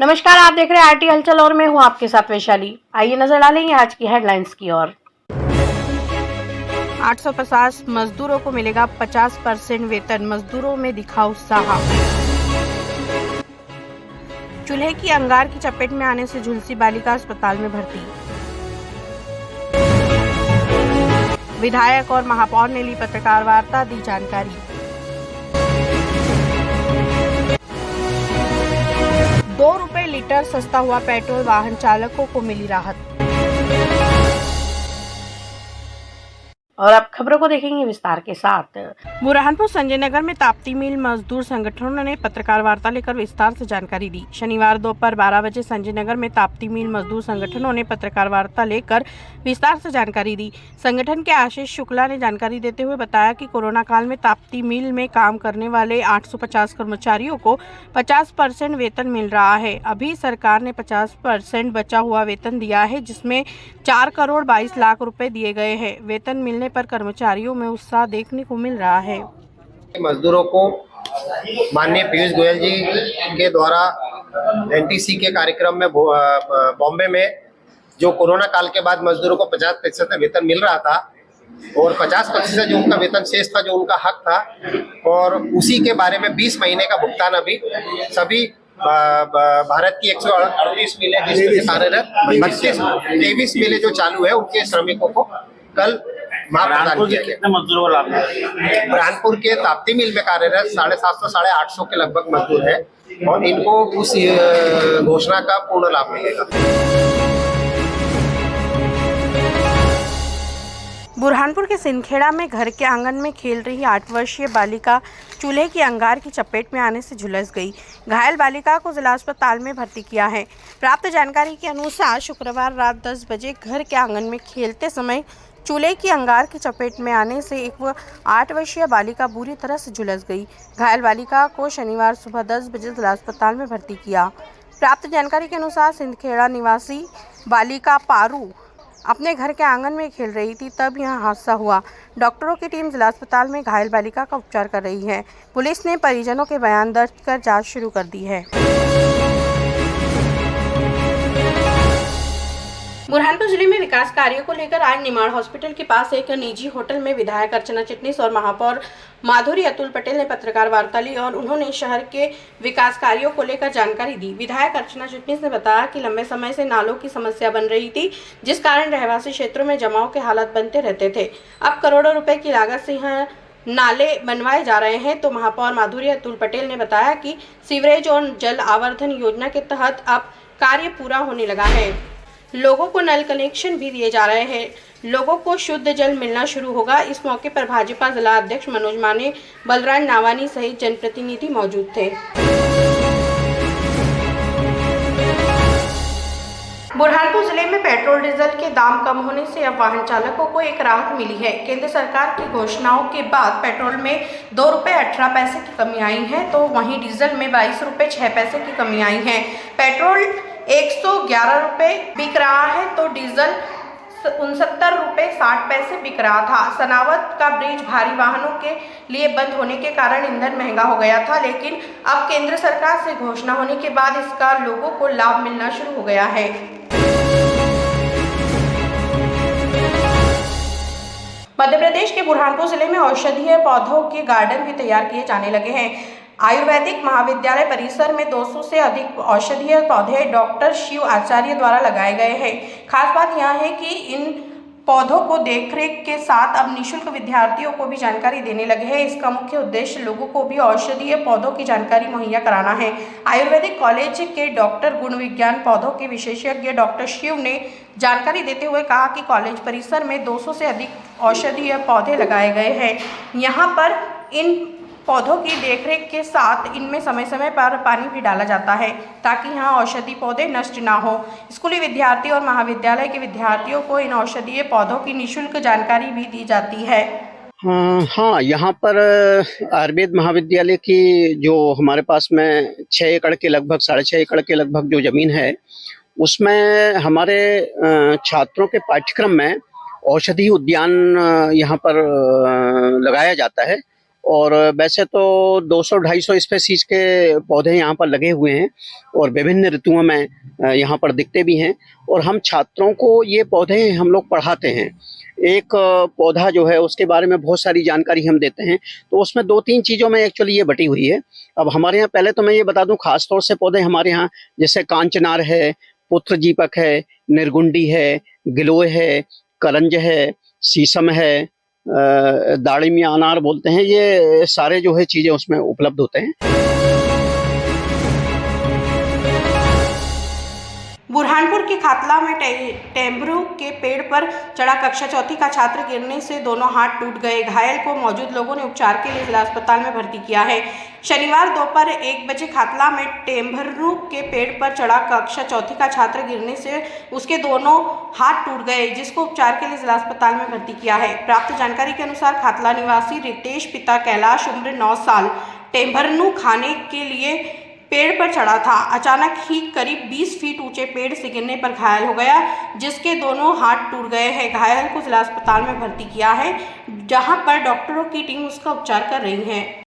नमस्कार, आप देख रहे हैं आरटी हलचल और मैं हूं आपके साथ वैशाली। आइए नजर डालेंगे आज की हेडलाइंस की ओर। 850 मजदूरों को मिलेगा 50% वेतन, मजदूरों में दिखा उत्साह। चूल्हे की अंगार की चपेट में आने से झुलसी बालिका अस्पताल में भर्ती। विधायक और महापौर ने ली पत्रकार वार्ता, दी जानकारी। 2 रुपए लीटर सस्ता हुआ पेट्रोल, वाहन चालकों को मिली राहत। और अब खबरों को देखेंगे विस्तार के साथ। बुरहानपुर संजय नगर में ताप्ती मिल मजदूर संगठनों ने पत्रकार वार्ता लेकर विस्तार से जानकारी दी। शनिवार दोपहर 12 बजे संजय नगर में ताप्ती मिल मजदूर संगठनों ने पत्रकार वार्ता लेकर विस्तार से जानकारी दी। संगठन के आशीष शुक्ला ने जानकारी देते हुए बताया कि कोरोना काल में ताप्ती मिल में काम करने वाले 850 कर्मचारियों को 50% वेतन मिल रहा है। अभी सरकार ने 50% बचा हुआ वेतन दिया है, जिसमें 4 करोड़ 22 लाख रुपए दिए गए हैं। वेतन मिलने पर कर्मचारियों में उत्साह देखने को मिल रहा है। मजदूरों को माननीय पीयूष गोयल जी के द्वारा एनटीसी के कार्यक्रम में बॉम्बे में जो कोरोना काल के बाद मजदूरों को 50% वेतन मिल रहा था और 50% जो उनका वेतन शेष था, जो उनका हक था, और उसी के बारे में 20 महीने का भुगतान अभी सभी भारत की 138 मिलें जिसमें कार्यरत 23 मिलें जो चालू है, उनके श्रमिकों को कल बुरहानपुर के कितने मजदूरों को लाभ मिला? बुरहानपुर के ताप्ती मिल में कार्यरत 750 साढ़े 800 के लगभग मजदूर है और इनको उस घोषणा का पूर्ण लाभ मिलेगा। बुरहानपुर के सिंदखेड़ा में घर के आंगन में खेल रही 8 वर्षीय बालिका चूल्हे की अंगार की चपेट में आने से झुलस गई। घायल बालिका को जिला अस्पताल में भर्ती किया है। प्राप्त जानकारी के अनुसार शुक्रवार रात 10 बजे घर के आंगन में खेलते समय चूल्हे की अंगार की चपेट में आने से एक 8 वर्षीय बालिका बुरी तरह से झुलस गई। घायल बालिका को शनिवार सुबह 10 बजे जिला अस्पताल में भर्ती किया। प्राप्त जानकारी के अनुसार सिंदखेड़ा निवासी बालिका पारू अपने घर के आंगन में खेल रही थी, तब यह हादसा हुआ। डॉक्टरों की टीम जिला अस्पताल में घायल बालिका का उपचार कर रही है। पुलिस ने परिजनों के बयान दर्ज कर जांच शुरू कर दी है। बुरहानपुर जिले में विकास कार्यों को लेकर आज निमाड़ हॉस्पिटल के पास एक निजी होटल में विधायक अर्चना चिटनीस और महापौर माधुरी अतुल पटेल ने पत्रकार वार्ता ली और उन्होंने शहर के विकास कार्यों को लेकर जानकारी दी। विधायक अर्चना चिटनीस ने बताया कि लंबे समय से नालों की समस्या बन रही थी, जिस कारण रहवासी क्षेत्रों में जमाव के हालात बनते रहते थे। अब करोड़ों रुपए की लागत से यहाँ नाले बनवाए जा रहे हैं। तो महापौर माधुरी अतुल पटेल ने बताया कि सीवरेज और जल आवर्धन योजना के तहत अब कार्य पूरा होने लगा है। लोगों को नल कनेक्शन भी दिए जा रहे हैं। लोगों को शुद्ध जल मिलना शुरू होगा। इस मौके पर भाजपा जिला अध्यक्ष मनोज माने, बलराज नावानी सहित जनप्रतिनिधि मौजूद थे। बुरहानपुर जिले में पेट्रोल डीजल के दाम कम होने से अब वाहन चालकों को एक राहत मिली है। केंद्र सरकार की घोषणाओं के बाद पेट्रोल में 2 रुपए 18 पैसे की कमी आई है, तो वहीं डीजल में 22 रुपए 6 पैसे की कमी आई है। पेट्रोल 111 रुपए बिक रहा है, तो डीजल 69 रुपए 60 पैसे बिक रहा था। सनावत का ब्रिज भारी वाहनों के लिए बंद होने के कारण ईंधन महंगा हो गया था, लेकिन अब केंद्र सरकार से घोषणा होने के बाद इसका लोगों को लाभ मिलना शुरू हो गया है। मध्य प्रदेश के बुरहानपुर जिले में औषधीय पौधों के गार्डन भी तैयार किए जाने लगे हैं। आयुर्वेदिक महाविद्यालय परिसर में 200 से अधिक औषधीय पौधे डॉक्टर शिव आचार्य द्वारा लगाए गए हैं। खास बात यह है कि इन पौधों को देखरेख के साथ अब निःशुल्क विद्यार्थियों को भी जानकारी देने लगे हैं। इसका मुख्य उद्देश्य लोगों को भी औषधीय पौधों की जानकारी मुहैया कराना है। आयुर्वेदिक कॉलेज के डॉक्टर गुण विज्ञान पौधों के विशेषज्ञ डॉक्टर शिव ने जानकारी देते हुए कहा कि कॉलेज परिसर में 200 से अधिक औषधीय पौधे लगाए गए हैं। यहाँ पर इन पौधों की देखरेख के साथ इनमें समय समय पर पानी भी डाला जाता है, ताकि यहाँ औषधीय पौधे नष्ट ना हो। स्कूली विद्यार्थी और महाविद्यालय के विद्यार्थियों को इन औषधीय पौधों की निःशुल्क जानकारी भी दी जाती है। हाँ, यहाँ पर आयुर्वेद महाविद्यालय की जो हमारे पास में 6 एकड़ के लगभग 6.5 एकड़ के लगभग जो जमीन है, उसमें हमारे छात्रों के पाठ्यक्रम में औषधि उद्यान यहाँ पर लगाया जाता है और वैसे तो 200-250 स्पेसीज के पौधे यहाँ पर लगे हुए हैं और विभिन्न ऋतुओं में यहाँ पर दिखते भी हैं। और हम छात्रों को ये पौधे हम लोग पढ़ाते हैं। एक पौधा जो है उसके बारे में बहुत सारी जानकारी हम देते हैं, तो उसमें 2-3 चीज़ों में एक्चुअली ये बटी हुई है। अब हमारे यहाँ पहले तो मैं ये बता दूं, खास तौर से पौधे हमारे यहाँ जैसे कांचनार है, पुत्र जीपक है, निर्गुंडी है, गिलोय है, करंज है, शीशम है, दाड़िम या अनार बोलते हैं, ये सारे जो है चीज़ें उसमें उपलब्ध होते हैं। बुरहानपुर के खातला में टेम्बरू के पेड़ पर चढ़ा कक्षा चौथी का छात्र गिरने से दोनों हाथ टूट गए। घायल को मौजूद लोगों ने उपचार के लिए जिला अस्पताल में भर्ती किया है। शनिवार दोपहर 1 बजे खातला में टेम्बरू के पेड़ पर चढ़ा कक्षा चौथी का छात्र गिरने से उसके दोनों हाथ टूट गए, जिसको उपचार के लिए जिला अस्पताल में भर्ती किया है। प्राप्त जानकारी के अनुसार खातला निवासी रितेश पिता कैलाश उम्र 9 साल टेम्बरू खाने के लिए पेड़ पर चढ़ा था। अचानक ही करीब 20 फीट ऊंचे पेड़ से गिरने पर घायल हो गया, जिसके दोनों हाथ टूट गए हैं। घायल को जिला अस्पताल में भर्ती किया है, जहां पर डॉक्टरों की टीम उसका उपचार कर रही है।